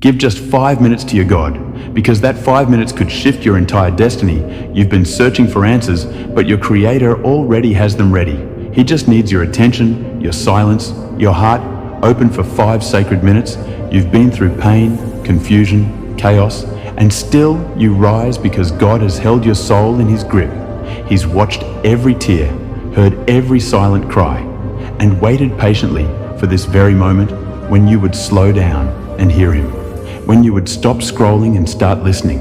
Give just 5 minutes to your God, because that 5 minutes could shift your entire destiny. You've been searching for answers, but your Creator already has them ready. He just needs your attention, your silence, your heart open for 5 sacred minutes. You've been through pain, confusion, chaos, and still you rise because God has held your soul in His grip. He's watched every tear, heard every silent cry, and waited patiently for this very moment when you would slow down and hear Him, when you would stop scrolling and start listening,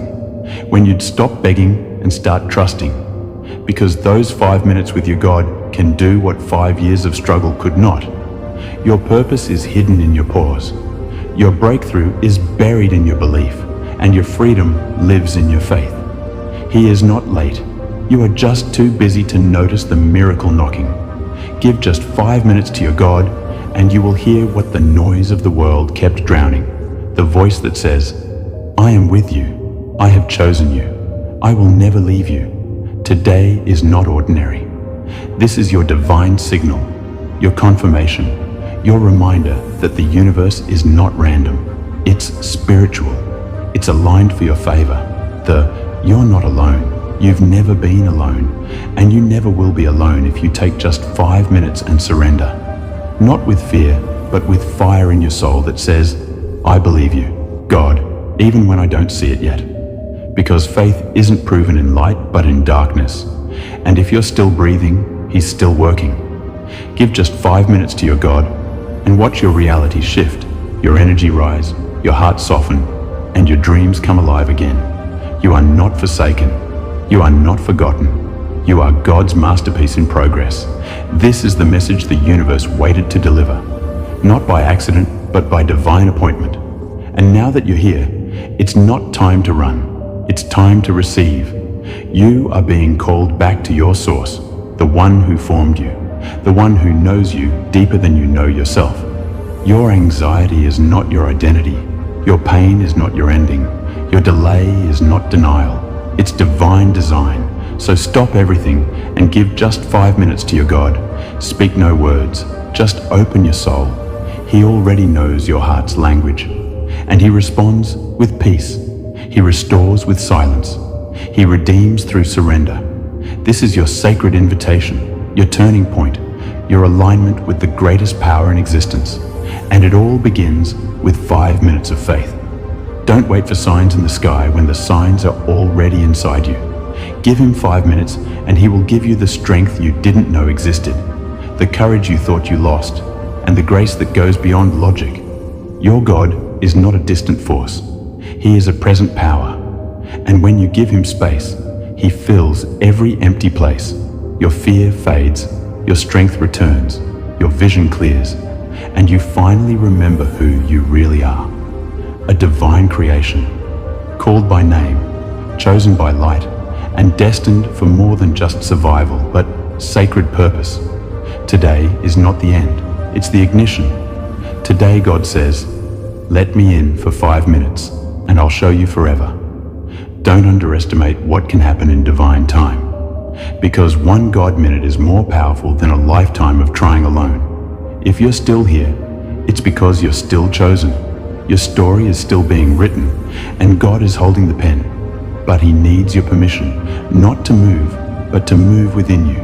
when you'd stop begging and start trusting, because those 5 minutes with your God can do what 5 years of struggle could not. Your purpose is hidden in your pause. Your breakthrough is buried in your belief, and your freedom lives in your faith. He is not late. You are just too busy to notice the miracle knocking. Give just 5 minutes to your God, and you will hear what the noise of the world kept drowning. The voice that says, "I am with you. I have chosen you. I will never leave you." Today is not ordinary. This is your divine signal, your confirmation, your reminder that the universe is not random. It's spiritual. It's aligned for your favor. You're not alone. You've never been alone, and you never will be alone if you take just 5 minutes and surrender. Not with fear, but with fire in your soul that says, "I believe you, God, even when I don't see it yet." Because faith isn't proven in light, but in darkness. And if you're still breathing, He's still working. Give just 5 minutes to your God and watch your reality shift, your energy rise, your heart soften, and your dreams come alive again. You are not forsaken. You are not forgotten. You are God's masterpiece in progress. This is the message the universe waited to deliver, not by accident, but by divine appointment. And now that you're here, it's not time to run. It's time to receive. You are being called back to your source, the one who formed you, the one who knows you deeper than you know yourself. Your anxiety is not your identity. Your pain is not your ending. Your delay is not denial. It's divine design. So stop everything and give just 5 minutes to your God. Speak no words. Just open your soul. He already knows your heart's language. And He responds with peace. He restores with silence. He redeems through surrender. This is your sacred invitation, your turning point, your alignment with the greatest power in existence. And it all begins with 5 minutes of faith. Don't wait for signs in the sky when the signs are already inside you. Give Him 5 minutes and He will give you the strength you didn't know existed, the courage you thought you lost, and the grace that goes beyond logic. Your God is not a distant force. He is a present power. And when you give Him space, He fills every empty place. Your fear fades, your strength returns, your vision clears, and you finally remember who you really are. A divine creation, called by name, chosen by light, and destined for more than just survival, but sacred purpose. Today is not the end, it's the ignition. Today God says, "Let me in for 5 minutes, and I'll show you forever." Don't underestimate what can happen in divine time, because one God minute is more powerful than a lifetime of trying alone. If you're still here, it's because you're still chosen. Your story is still being written, and God is holding the pen. But He needs your permission, not to move, but to move within you.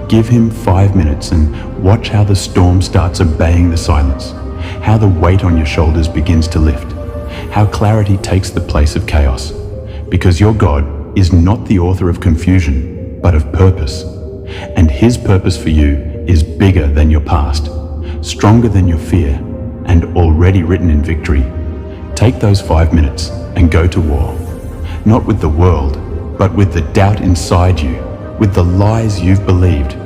Give Him 5 minutes and watch how the storm starts obeying the silence, how the weight on your shoulders begins to lift, how clarity takes the place of chaos. Because your God is not the author of confusion, but of purpose. And His purpose for you is bigger than your past, stronger than your fear, and already written in victory. Take those 5 minutes and go to war. Not with the world, but with the doubt inside you, with the lies you've believed,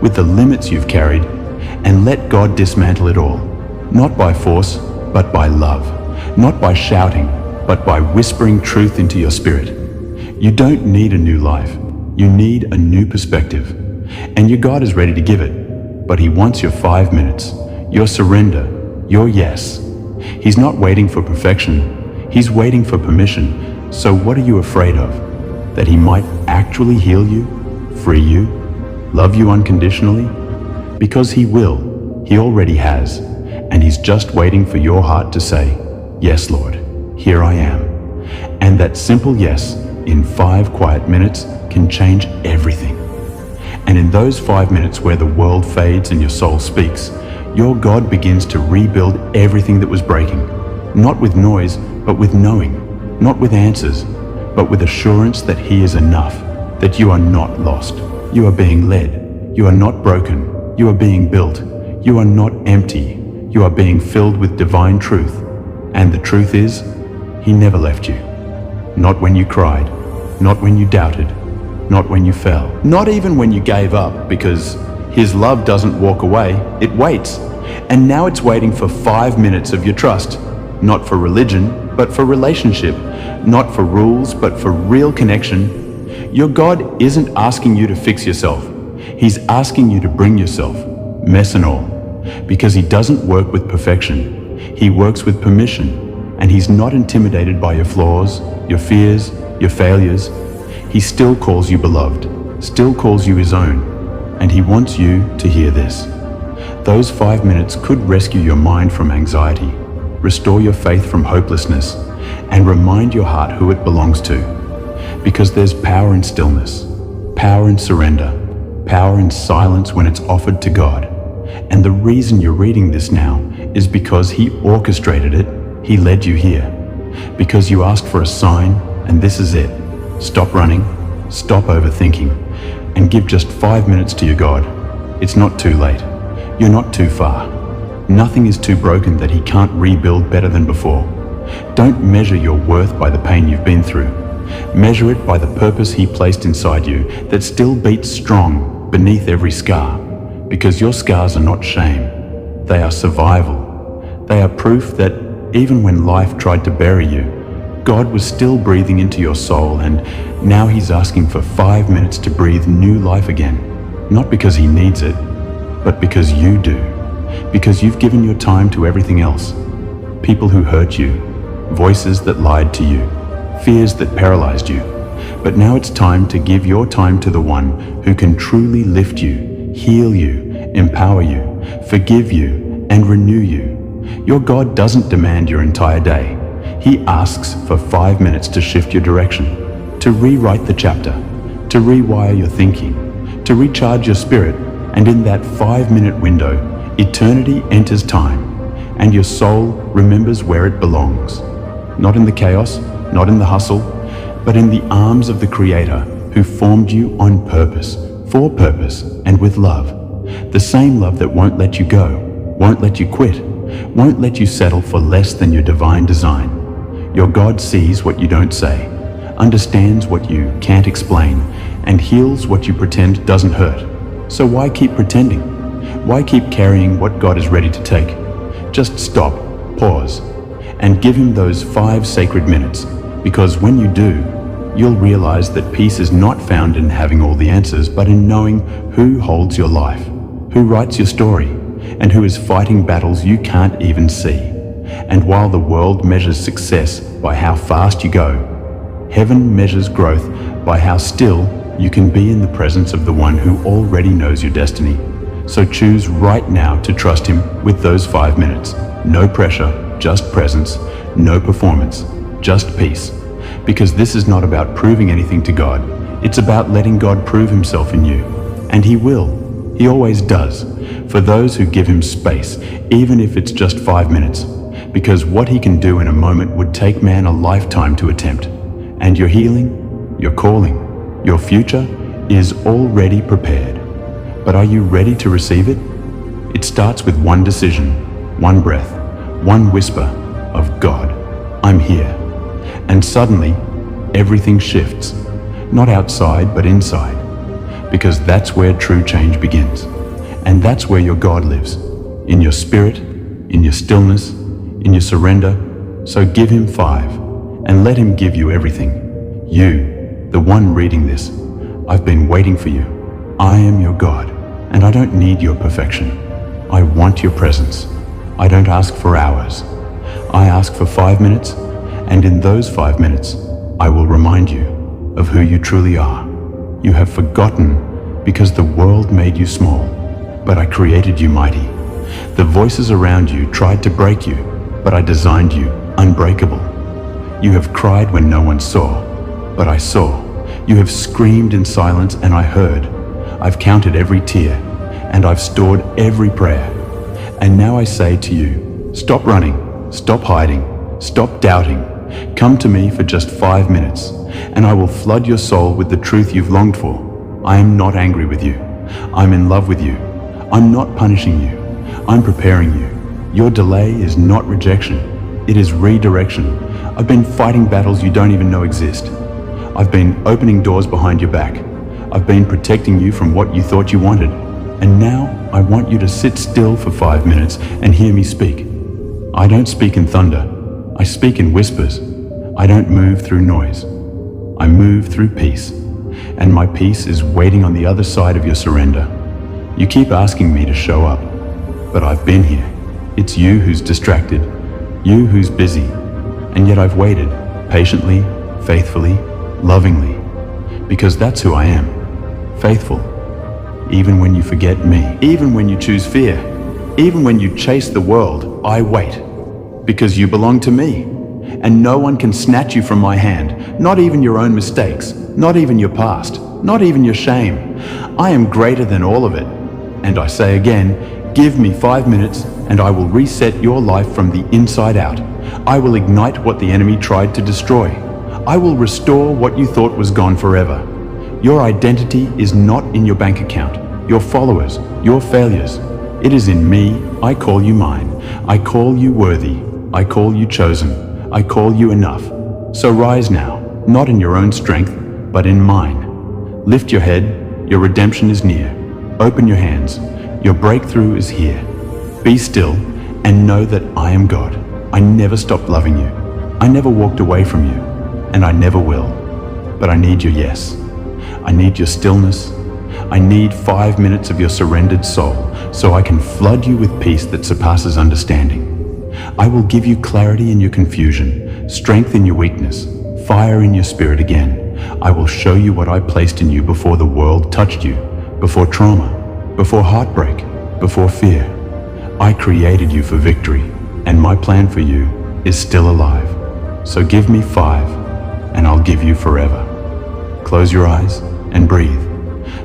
with the limits you've carried, and let God dismantle it all. Not by force, but by love. Not by shouting, but by whispering truth into your spirit. You don't need a new life. You need a new perspective. And your God is ready to give it, but He wants your 5 minutes, your surrender, your yes. He's not waiting for perfection. He's waiting for permission. So what are you afraid of? That He might actually heal you, free you, love you unconditionally? Because He will. He already has. And He's just waiting for your heart to say, "Yes, Lord. here I am. And that simple yes in 5 quiet minutes can change everything. And in those 5 minutes where the world fades and your soul speaks, your God begins to rebuild everything that was breaking, not with noise, but with knowing, not with answers, but with assurance that He is enough, that you are not lost. You are being led. You are not broken. You are being built. You are not empty. You are being filled with divine truth. And the truth is, He never left you. Not when you cried, not when you doubted, not when you fell, not even when you gave up, because His love doesn't walk away, it waits. And now it's waiting for 5 minutes of your trust, not for religion, but for relationship, not for rules, but for real connection. Your God isn't asking you to fix yourself. He's asking you to bring yourself, mess and all, because He doesn't work with perfection. He works with permission, and He's not intimidated by your flaws, your fears, your failures. He still calls you beloved, still calls you His own, and He wants you to hear this. Those 5 minutes could rescue your mind from anxiety, restore your faith from hopelessness, and remind your heart who it belongs to. Because there's power in stillness, power in surrender, power in silence when it's offered to God. And the reason you're reading this now is because He orchestrated it. He led you here. Because you asked for a sign, and this is it. Stop running, stop overthinking, and give just 5 minutes to your God. It's not too late. You're not too far. Nothing is too broken that He can't rebuild better than before. Don't measure your worth by the pain you've been through. Measure it by the purpose He placed inside you that still beats strong beneath every scar. Because your scars are not shame. They are survival. They are proof that even when life tried to bury you, God was still breathing into your soul, and now He's asking for 5 minutes to breathe new life again. Not because He needs it, but because you do. Because you've given your time to everything else. People who hurt you, voices that lied to you, fears that paralyzed you. But now it's time to give your time to the one who can truly lift you, heal you, empower you, forgive you, and renew you. Your God doesn't demand your entire day. He asks for 5 minutes to shift your direction, to rewrite the chapter, to rewire your thinking, to recharge your spirit. And in that 5-minute window, eternity enters time, and your soul remembers where it belongs. Not in the chaos, not in the hustle, but in the arms of the Creator who formed you on purpose, for purpose, and with love. The same love that won't let you go, won't let you quit, won't let you settle for less than your divine design. Your God sees what you don't say, understands what you can't explain, and heals what you pretend doesn't hurt. So why keep pretending? Why keep carrying what God is ready to take? Just stop, pause, and give Him those 5 sacred minutes, because when you do, you'll realize that peace is not found in having all the answers, but in knowing who holds your life, who writes your story, and who is fighting battles you can't even see. And while the world measures success by how fast you go, heaven measures growth by how still you can be in the presence of the one who already knows your destiny. So choose right now to trust Him with those 5 minutes. No pressure, just presence, no performance, just peace. Because this is not about proving anything to God. It's about letting God prove Himself in you. And He will. He always does. For those who give Him space, even if it's just 5 minutes. Because what He can do in a moment would take man a lifetime to attempt. And your healing, your calling, your future is already prepared. But are you ready to receive it? It starts with one decision, one breath, one whisper of God, I'm here. And suddenly, everything shifts. Not outside, but inside. Because that's where true change begins. And that's where your God lives. In your spirit, in your stillness, in your surrender. So give Him 5 and let Him give you everything. You, the one reading this, I've been waiting for you. I am your God, and I don't need your perfection. I want your presence. I don't ask for hours. I ask for 5 minutes, and in those 5 minutes, I will remind you of who you truly are. You have forgotten because the world made you small, but I created you mighty. The voices around you tried to break you, but I designed you unbreakable. You have cried when no one saw, but I saw. You have screamed in silence and I heard. I've counted every tear, and I've stored every prayer. And now I say to you, stop running, stop hiding, stop doubting. Come to me for just 5 minutes, and I will flood your soul with the truth you've longed for. I am not angry with you. I'm in love with you. I'm not punishing you. I'm preparing you. Your delay is not rejection. It is redirection. I've been fighting battles you don't even know exist. I've been opening doors behind your back. I've been protecting you from what you thought you wanted. And now I want you to sit still for 5 minutes and hear me speak. I don't speak in thunder. I speak in whispers. I don't move through noise. I move through peace. And my peace is waiting on the other side of your surrender. You keep asking me to show up, but I've been here. It's you who's distracted, you who's busy, and yet I've waited patiently, faithfully, lovingly, because that's who I am, faithful. Even when you forget me, even when you choose fear, even when you chase the world, I wait, because you belong to me, and no one can snatch you from my hand, not even your own mistakes, not even your past, not even your shame. I am greater than all of it. And I say again, give me 5 minutes and I will reset your life from the inside out. I will ignite what the enemy tried to destroy. I will restore what you thought was gone forever. Your identity is not in your bank account, your followers, your failures. It is in me. I call you mine. I call you worthy. I call you chosen. I call you enough. So rise now, not in your own strength, but in mine. Lift your head. Your redemption is near. Open your hands. Your breakthrough is here. Be still and know that I am God. I never stopped loving you. I never walked away from you, and I never will. But I need your yes. I need your stillness. I need 5 minutes of your surrendered soul so I can flood you with peace that surpasses understanding. I will give you clarity in your confusion, strength in your weakness, fire in your spirit again. I will show you what I placed in you before the world touched you, before trauma, before heartbreak, before fear. I created you for victory, and my plan for you is still alive. So give me 5, and I'll give you forever. Close your eyes and breathe,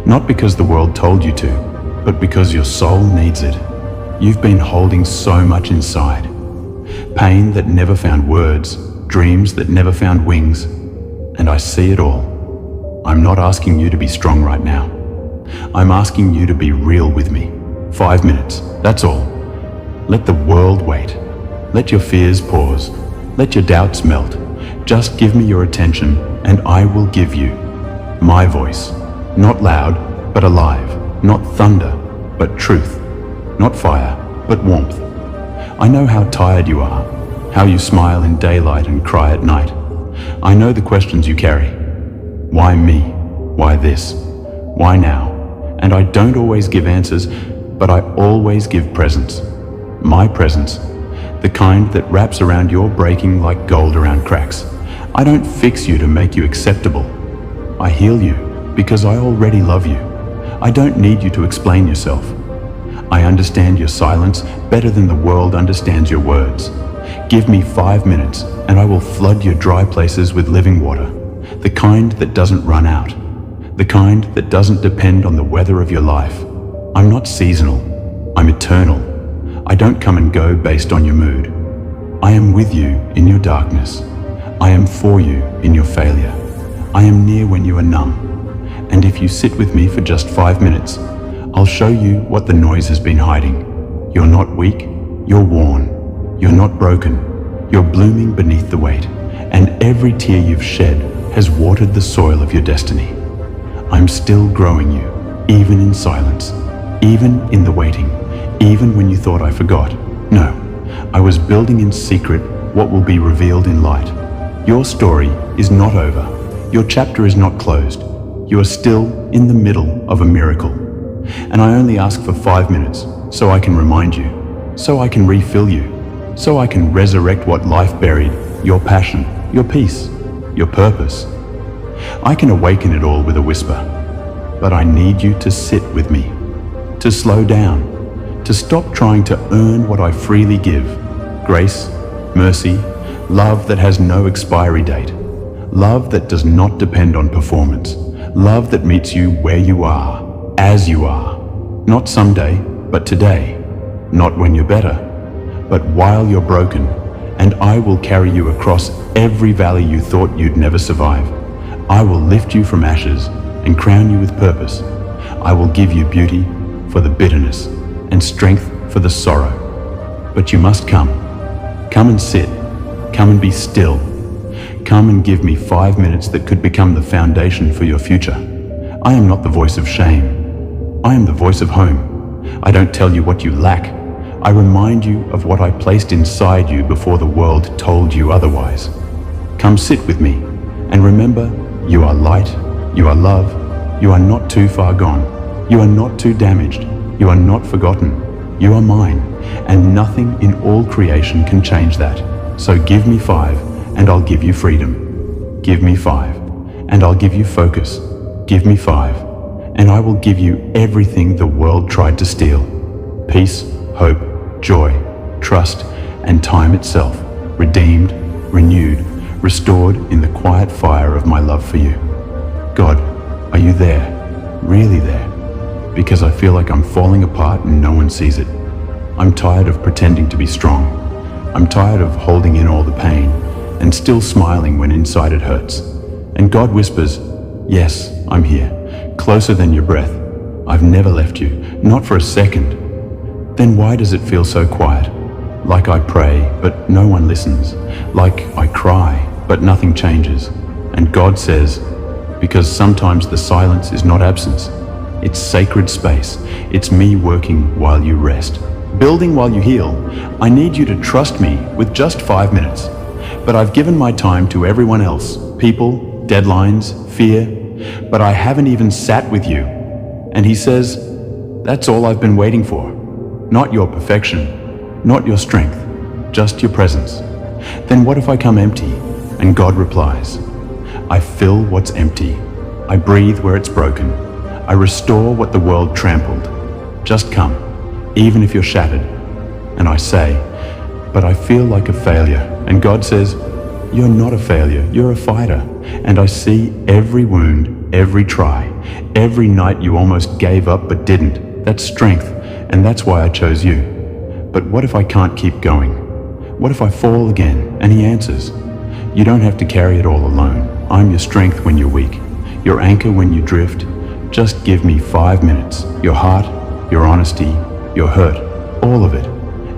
not because the world told you to, but because your soul needs it. You've been holding so much inside. Pain that never found words, dreams that never found wings, and I see it all. I'm not asking you to be strong right now. I'm asking you to be real with me. 5 minutes, that's all. Let the world wait. Let your fears pause. Let your doubts melt. Just give me your attention and I will give you my voice. Not loud, but alive. Not thunder, but truth. Not fire, but warmth. I know how tired you are, how you smile in daylight and cry at night. I know the questions you carry. Why me? Why this? Why now? And I don't always give answers, but I always give presence. My presence, the kind that wraps around your breaking like gold around cracks. I don't fix you to make you acceptable. I heal you because I already love you. I don't need you to explain yourself. I understand your silence better than the world understands your words. Give me 5 minutes and I will flood your dry places with living water, the kind that doesn't run out, the kind that doesn't depend on the weather of your life. I'm not seasonal, I'm eternal. I don't come and go based on your mood. I am with you in your darkness. I am for you in your failure. I am near when you are numb. And if you sit with me for just 5 minutes, I'll show you what the noise has been hiding. You're not weak, you're worn. You're not broken, you're blooming beneath the weight. And every tear you've shed has watered the soil of your destiny. I'm still growing you, even in silence, even in the waiting, even when you thought I forgot. No, I was building in secret what will be revealed in light. Your story is not over. Your chapter is not closed. You are still in the middle of a miracle. And I only ask for 5 minutes so I can remind you, so I can refill you, so I can resurrect what life buried, your passion, your peace, your purpose. I can awaken it all with a whisper, but I need you to sit with me, to slow down, to stop trying to earn what I freely give. Grace, mercy, love that has no expiry date, love that does not depend on performance, love that meets you where you are, as you are, not someday, but today, not when you're better, but while you're broken, and I will carry you across every valley you thought you'd never survive. I will lift you from ashes and crown you with purpose. I will give you beauty for the bitterness and strength for the sorrow. But you must come. Come and sit. Come and be still. Come and give me 5 minutes that could become the foundation for your future. I am not the voice of shame. I am the voice of home. I don't tell you what you lack. I remind you of what I placed inside you before the world told you otherwise. Come sit with me and remember, you are light, you are love, you are not too far gone, you are not too damaged, you are not forgotten, you are mine, and nothing in all creation can change that. So give me 5 and I'll give you freedom. Give me 5 and I'll give you focus. Give me 5 and I will give you everything the world tried to steal. Peace, hope, joy, trust, and time itself, redeemed, renewed, restored in the quiet fire of my love for you. God, are you there? Really there? Because I feel like I'm falling apart and no one sees it. I'm tired of pretending to be strong. I'm tired of holding in all the pain and still smiling when inside it hurts. And God whispers, yes, I'm here, closer than your breath. I've never left you, not for a second. Then why does it feel so quiet? Like I pray, but no one listens. Like I cry, but nothing changes. And God says, because sometimes the silence is not absence. It's sacred space. It's me working while you rest. Building while you heal. I need you to trust me with just 5 minutes. But I've given my time to everyone else. People, deadlines, fear. But I haven't even sat with you. And he says, that's all I've been waiting for. Not your perfection, not your strength, just your presence. Then what if I come empty? And God replies, I fill what's empty. I breathe where it's broken. I restore what the world trampled. Just come, even if you're shattered. And I say, but I feel like a failure. And God says, you're not a failure, you're a fighter. And I see every wound, every try, every night you almost gave up but didn't. That's strength. And that's why I chose you. But what if I can't keep going? What if I fall again? And he answers, you don't have to carry it all alone. I'm your strength when you're weak, your anchor when you drift. Just give me 5 minutes, your heart, your honesty, your hurt, all of it,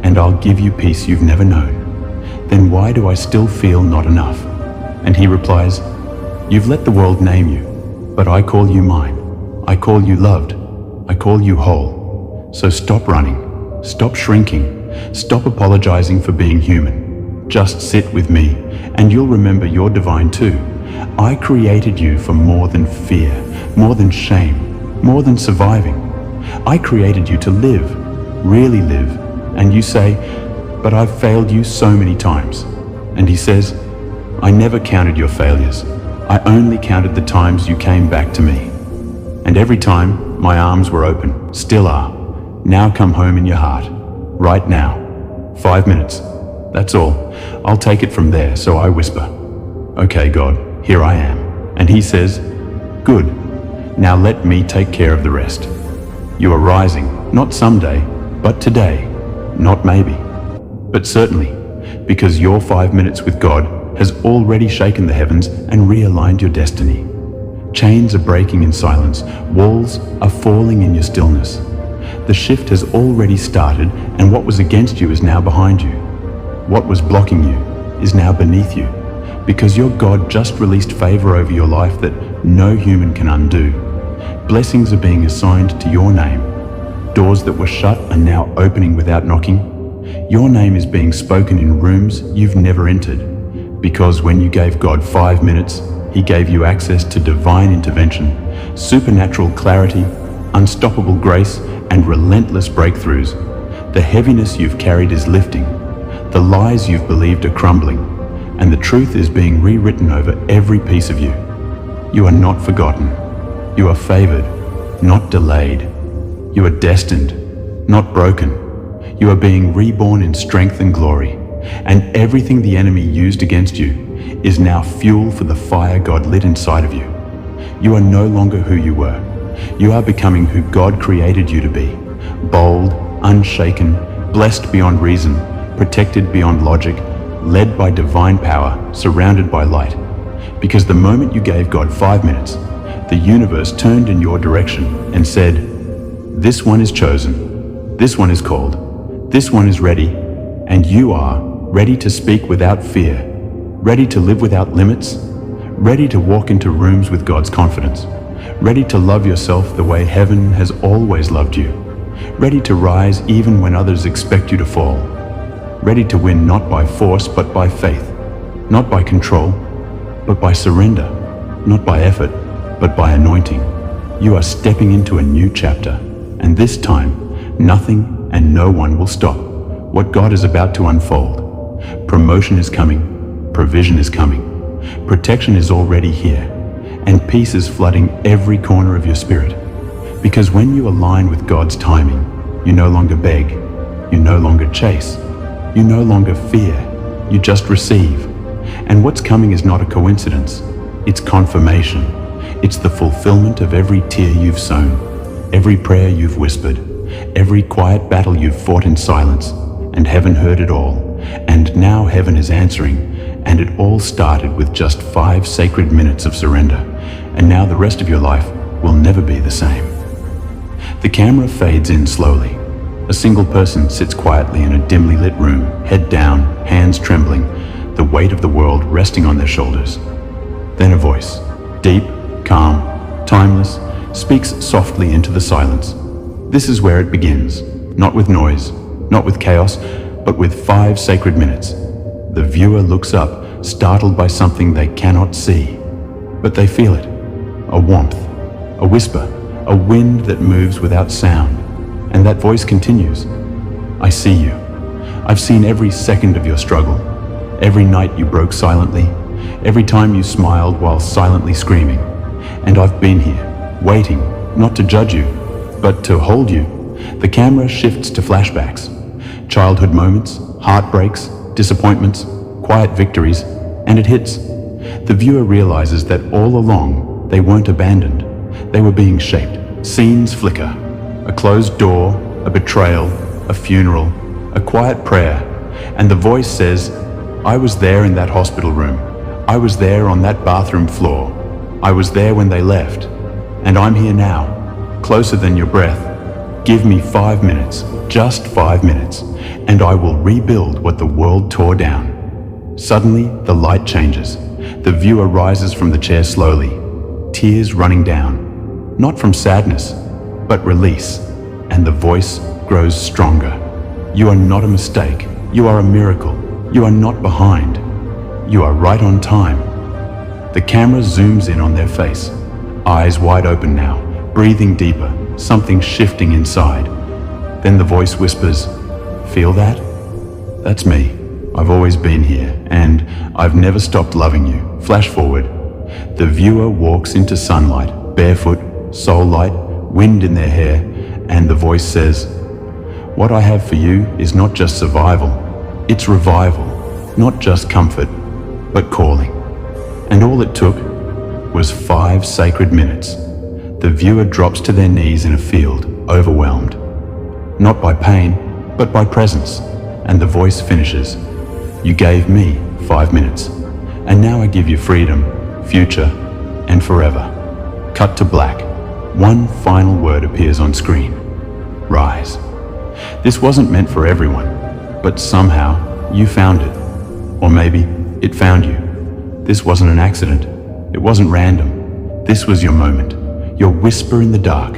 and I'll give you peace you've never known. Then why do I still feel not enough? And he replies, you've let the world name you, but I call you mine. I call you loved. I call you whole. So stop running, stop shrinking, stop apologizing for being human. Just sit with me and you'll remember you're divine too. I created you for more than fear, more than shame, more than surviving. I created you to live, really live. And you say, but I've failed you so many times. And he says, I never counted your failures. I only counted the times you came back to me. And every time my arms were open, still are. Now come home in your heart, right now. 5 minutes, that's all. I'll take it from there, so I whisper, okay, God, here I am. And he says, good, now let me take care of the rest. You are rising, not someday, but today, not maybe, but certainly, because your 5 minutes with God has already shaken the heavens and realigned your destiny. Chains are breaking in silence, walls are falling in your stillness. The shift has already started, and what was against you is now behind you. What was blocking you is now beneath you, because your God just released favor over your life that no human can undo. Blessings are being assigned to your name. Doors that were shut are now opening without knocking. Your name is being spoken in rooms you've never entered, because when you gave God 5 minutes, he gave you access to divine intervention, supernatural clarity, unstoppable grace, and relentless breakthroughs. The heaviness you've carried is lifting. The lies you've believed are crumbling, and the truth is being rewritten over every piece of you. You are not forgotten. You are favored, not delayed. You are destined, not broken. You are being reborn in strength and glory. and everything the enemy used against you is now fuel for the fire God lit inside of you. You are no longer who you were. You are becoming who God created you to be. Bold, unshaken, blessed beyond reason, protected beyond logic, led by divine power, surrounded by light. Because the moment you gave God 5 minutes, the universe turned in your direction and said, "This one is chosen, this one is called, this one is ready, and you are ready to speak without fear, ready to live without limits, ready to walk into rooms with God's confidence, ready to love yourself the way heaven has always loved you, ready to rise even when others expect you to fall, ready to win not by force but by faith, not by control, but by surrender, not by effort, but by anointing. You are stepping into a new chapter, and this time, nothing and no one will stop what God is about to unfold. Promotion is coming, provision is coming, protection is already here, and peace is flooding every corner of your spirit. Because when you align with God's timing, you no longer beg, you no longer chase, you no longer fear, you just receive. And what's coming is not a coincidence, it's confirmation. It's the fulfillment of every tear you've sown, every prayer you've whispered, every quiet battle you've fought in silence, and heaven heard it all. And now heaven is answering, and it all started with just 5 sacred minutes of surrender. And now the rest of your life will never be the same. The camera fades in slowly. A single person sits quietly in a dimly lit room, head down, hands trembling, the weight of the world resting on their shoulders. Then a voice, deep, calm, timeless, speaks softly into the silence. This is where it begins, not with noise, not with chaos, but with 5 sacred minutes. The viewer looks up, startled by something they cannot see, but they feel it. A warmth, a whisper, a wind that moves without sound. And that voice continues. I see you. I've seen every second of your struggle, every night you broke silently, every time you smiled while silently screaming. And I've been here, waiting, not to judge you, but to hold you. The camera shifts to flashbacks, childhood moments, heartbreaks, disappointments, quiet victories, and it hits. The viewer realizes that all along they weren't abandoned. They were being shaped. Scenes flicker. A closed door, a betrayal, a funeral, a quiet prayer, and the voice says, I was there in that hospital room. I was there on that bathroom floor. I was there when they left. And I'm here now, closer than your breath. Give me 5 minutes, just 5 minutes, and I will rebuild what the world tore down. Suddenly, the light changes. The viewer rises from the chair slowly, tears running down, not from sadness, but release, and the voice grows stronger. You are not a mistake. You are a miracle. You are not behind. You are right on time. The camera zooms in on their face, eyes wide open now, breathing deeper, something shifting inside. Then the voice whispers, feel that? That's me. I've always been here, and I've never stopped loving you. Flash forward. The viewer walks into sunlight, barefoot, soul light, wind in their hair, and the voice says, what I have for you is not just survival, it's revival, not just comfort, but calling. And all it took was 5 sacred minutes. The viewer drops to their knees in a field, overwhelmed, not by pain, but by presence, and the voice finishes, you gave me 5 minutes, and now I give you freedom, future, and forever. Cut to black. One final word appears on screen. Rise. This wasn't meant for everyone, but somehow you found it. Or maybe it found you. This wasn't an accident. It wasn't random. This was your moment, your whisper in the dark.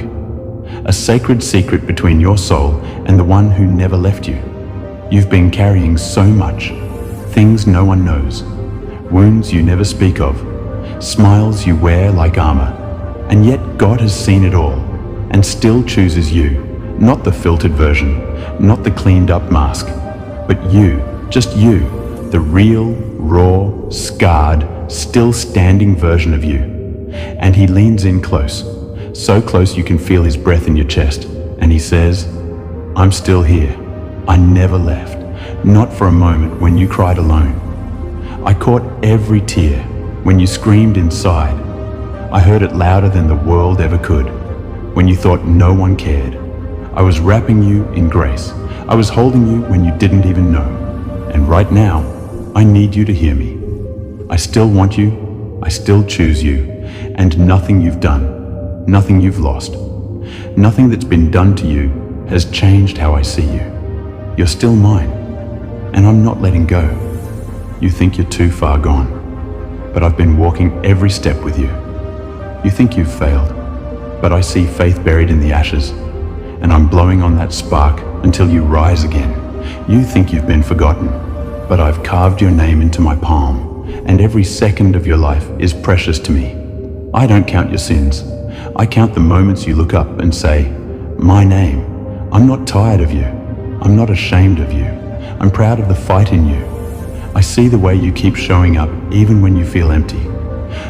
A sacred secret between your soul and the one who never left you. You've been carrying so much. Things no one knows. Wounds you never speak of. Smiles you wear like armor. And yet God has seen it all and still chooses you. Not the filtered version, not the cleaned up mask, but you, just you, the real, raw, scarred, still standing version of you. And he leans in close, so close you can feel his breath in your chest, and he says, I'm still here. I never left. not for a moment when you cried alone. I caught every tear when you screamed inside. I heard it louder than the world ever could, when you thought no one cared. I was wrapping you in grace. I was holding you when you didn't even know. And right now, I need you to hear me. I still want you, I still choose you, and nothing you've done, nothing you've lost, nothing that's been done to you has changed how I see you. You're still mine, and I'm not letting go. You think you're too far gone, but I've been walking every step with you. You think you've failed, but I see faith buried in the ashes, and I'm blowing on that spark until you rise again. You think you've been forgotten, but I've carved your name into my palm, and every second of your life is precious to me. I don't count your sins. I count the moments you look up and say, my name. I'm not tired of you. I'm not ashamed of you. I'm proud of the fight in you. I see the way you keep showing up even when you feel empty.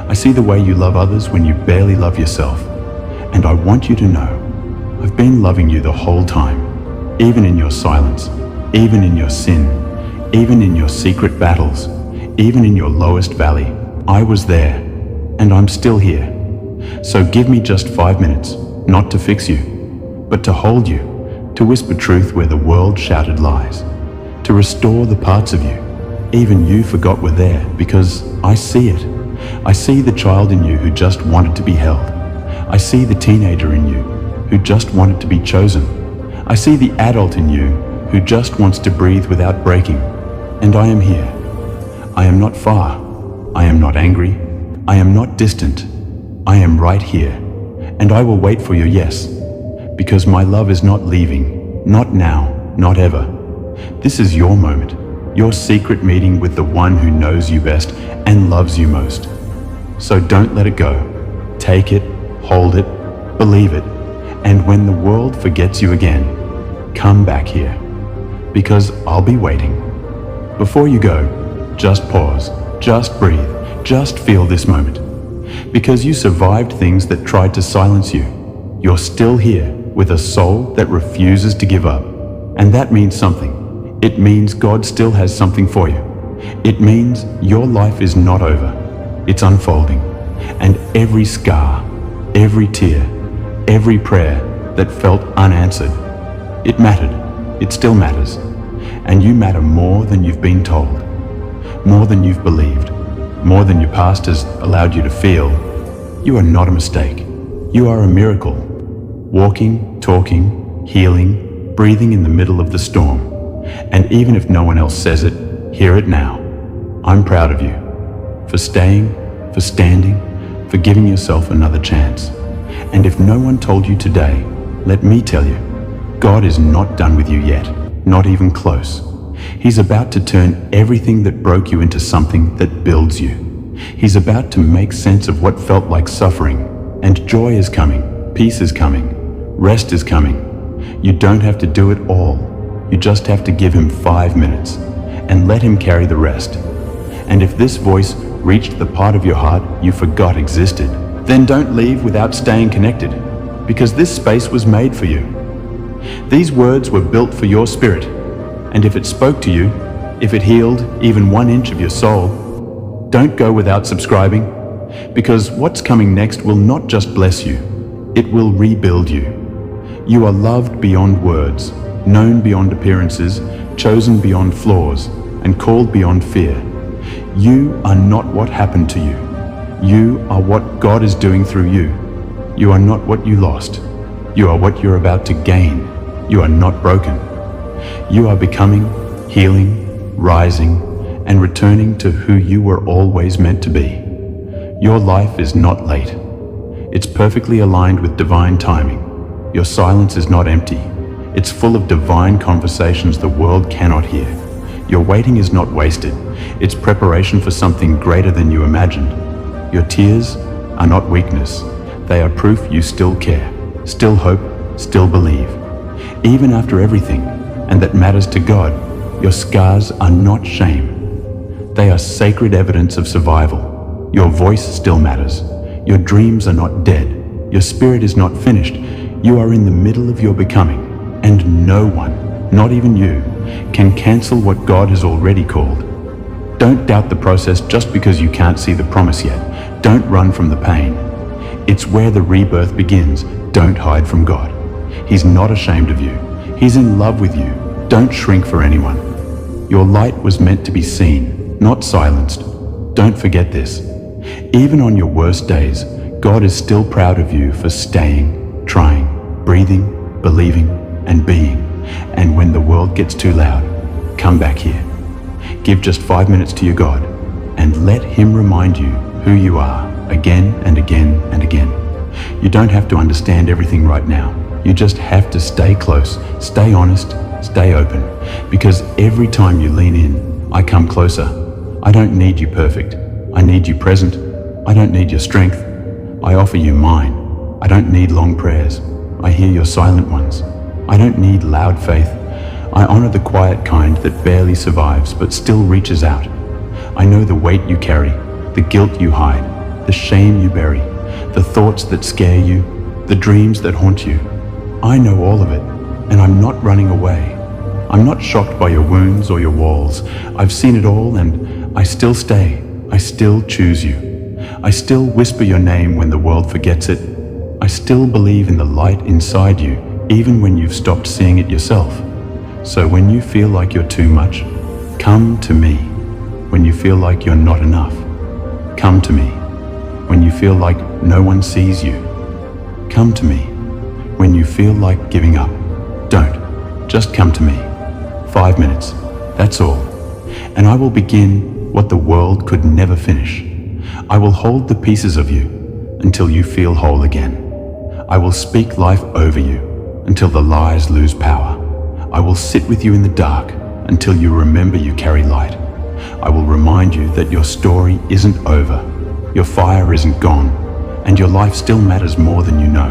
I see the way you love others when you barely love yourself. And I want you to know, I've been loving you the whole time, even in your silence, even in your sin, even in your secret battles, even in your lowest valley. I was there, and I'm still here. So give me just 5 minutes, not to fix you, but to hold you, to whisper truth where the world shouted lies, to restore the parts of you even you forgot were there, because I see it. I see the child in you who just wanted to be held. I see the teenager in you who just wanted to be chosen. I see the adult in you who just wants to breathe without breaking. And I am here. I am not far. I am not angry. I am not distant. I am right here. And I will wait for your yes, because my love is not leaving, not now, not ever. This is your moment, your secret meeting with the one who knows you best and loves you most. So don't let it go. Take it, hold it, believe it, and when the world forgets you again, come back here, because I'll be waiting. Before you go, just pause, just breathe, just feel this moment. Because you survived things that tried to silence you. You're still here with a soul that refuses to give up. And that means something. It means God still has something for you. It means your life is not over. It's unfolding. And every scar, every tear, every prayer that felt unanswered, it mattered. It still matters. And you matter more than you've been told, more than you've believed, more than your past has allowed you to feel. You are not a mistake. You are a miracle. Walking, talking, healing, breathing in the middle of the storm. And even if no one else says it, hear it now. I'm proud of you for staying, for standing, for giving yourself another chance. And if no one told you today, let me tell you, God is not done with you yet, not even close. He's about to turn everything that broke you into something that builds you. He's about to make sense of what felt like suffering, and joy is coming, peace is coming, rest is coming. You don't have to do it all. You just have to give him 5 minutes and let him carry the rest. And if this voice reached the part of your heart you forgot existed, then don't leave without staying connected, because this space was made for you. These words were built for your spirit, and if it spoke to you, if it healed even 1 inch of your soul, don't go without subscribing, because what's coming next will not just bless you, it will rebuild you. You are loved beyond words, known beyond appearances, chosen beyond flaws, and called beyond fear. You are not what happened to you. You are what God is doing through you. You are not what you lost. You are what you're about to gain. You are not broken. You are becoming, healing, rising, and returning to who you were always meant to be. Your life is not late. It's perfectly aligned with divine timing. Your silence is not empty. It's full of divine conversations the world cannot hear. Your waiting is not wasted. It's preparation for something greater than you imagined. Your tears are not weakness. They are proof you still care, still hope, still believe. Even after everything, and that matters to God, your scars are not shame. They are sacred evidence of survival. Your voice still matters. Your dreams are not dead. Your spirit is not finished. You are in the middle of your becoming, and no one, not even you, can cancel what God has already called. Don't doubt the process just because you can't see the promise yet. Don't run from the pain. It's where the rebirth begins. Don't hide from God. He's not ashamed of you. He's in love with you. Don't shrink for anyone. Your light was meant to be seen, not silenced. Don't forget this. Even on your worst days, God is still proud of you for staying, trying, breathing, believing, and being. And when the world gets too loud, come back here. Give just 5 minutes to your God and let Him remind you who you are again and again and again. You don't have to understand everything right now. You just have to stay close, stay honest, stay open. Because every time you lean in, I come closer. I don't need you perfect. I need you present. I don't need your strength. I offer you mine. I don't need long prayers. I hear your silent ones. I don't need loud faith. I honor the quiet kind that barely survives but still reaches out. I know the weight you carry, the guilt you hide, the shame you bury, the thoughts that scare you, the dreams that haunt you. I know all of it, and I'm not running away. I'm not shocked by your wounds or your walls. I've seen it all, and I still stay. I still choose you. I still whisper your name when the world forgets it. I still believe in the light inside you, even when you've stopped seeing it yourself. So when you feel like you're too much, come to me. When you feel like you're not enough, come to me. When you feel like no one sees you, come to me. When you feel like giving up, don't. Just come to me. 5 minutes, that's all. And I will begin what the world could never finish. I will hold the pieces of you until you feel whole again. I will speak life over you until the lies lose power. I will sit with you in the dark until you remember you carry light. I will remind you that your story isn't over, your fire isn't gone, and your life still matters more than you know.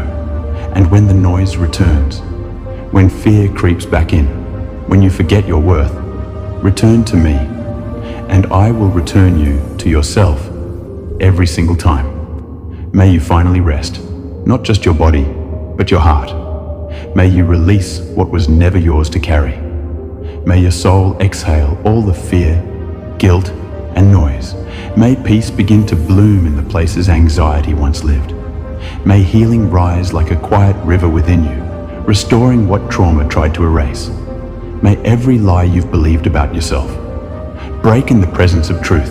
And when the noise returns, when fear creeps back in, when you forget your worth, return to me, and I will return you to yourself every single time. May you finally rest, not just your body, but your heart. May you release what was never yours to carry. May your soul exhale all the fear, guilt, and noise. May peace begin to bloom in the places anxiety once lived. May healing rise like a quiet river within you, restoring what trauma tried to erase. May every lie you've believed about yourself break in the presence of truth.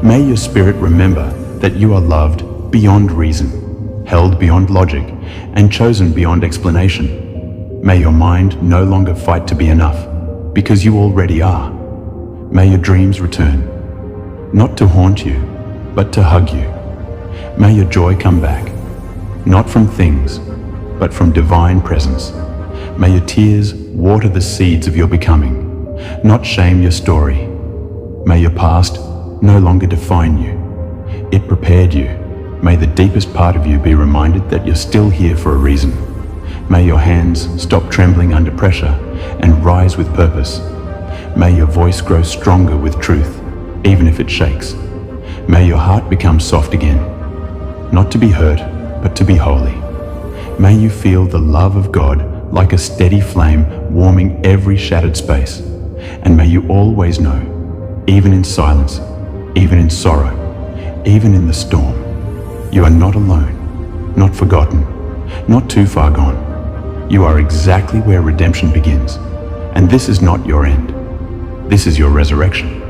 May your spirit remember that you are loved beyond reason, held beyond logic, and chosen beyond explanation. May your mind no longer fight to be enough, because you already are. May your dreams return, not to haunt you, but to hug you. May your joy come back, not from things, but from divine presence. May your tears water the seeds of your becoming, not shame your story. May your past no longer define you. It prepared you. May the deepest part of you be reminded that you're still here for a reason. May your hands stop trembling under pressure and rise with purpose. May your voice grow stronger with truth, even if it shakes. May your heart become soft again, not to be hurt, but to be holy. May you feel the love of God like a steady flame warming every shattered space. And may you always know, even in silence, even in sorrow, even in the storm, you are not alone, not forgotten, not too far gone. You are exactly where redemption begins. And this is not your end. This is your resurrection.